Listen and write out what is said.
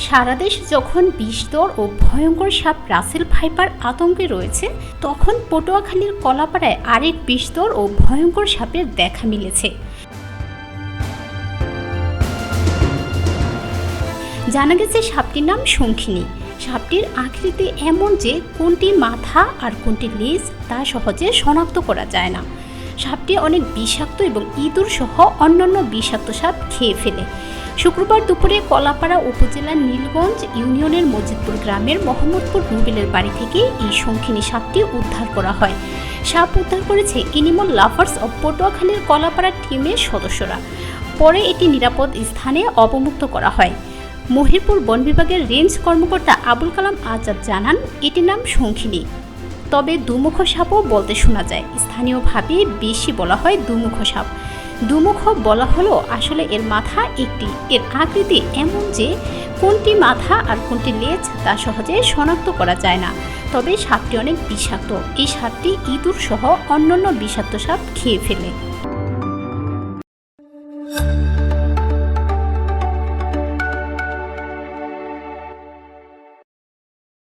সারা দেশ যখন বিষধর ও ভয়ঙ্কর সাপ রাসেল ভাইপার আতঙ্কে রয়েছে, তখন পটুয়াখালীর কলাপাড়ায় আরেক বিষধর ও ভয়ঙ্কর সাপের দেখা মিলেছে। জানা গেছে সাপটির নাম শঙ্খিনী। সাপটির আকৃতি এমন যে কোনটি মাথা আর কোনটি লেজ তা সহজে শনাক্ত করা যায় না। সাপটি অনেক বিষাক্ত এবং ইঁদুর সহ অন্যান্য বিষাক্ত সাপ খেয়ে ফেলে। শুক্রবার দুপুরে কলাপাড়া উপজেলার নীলগঞ্জ ইউনিয়নের মজিদপুর গ্রামের মোহাম্মদপুর রুবেলের বাড়ি থেকে এই শঙ্খিনী সাপটি উদ্ধার করা হয়। সাপ উদ্ধার করেছে এনিমল লাভার্স অব পটুয়াখালীর কলাপাড়া টিমের সদস্যরা। পরে এটি নিরাপদ স্থানে অবমুক্ত করা হয়। মহিরপুর বন বিভাগের রেঞ্জ কর্মকর্তা আবুল কালাম আজাদ জানান, এটির নাম শঙ্খিনী, তবে দুমুখ সাপও বলতে শোনা যায়। স্থানীয়ভাবে বেশি বলা হয় দুমুখ সাপ। দুমুখ বলা হলো আসলে এর মাথা একটি, এর আকৃতি এমন যে কোনটি মাথা আর কোনটি লেজ তা সহজে শনাক্ত করা যায় না। তবে সাপটি অনেক বিষাক্ত। এই সাপটি ইঁদুর সহ অন্যান্য বিষাক্ত সাপ খেয়ে ফেলে।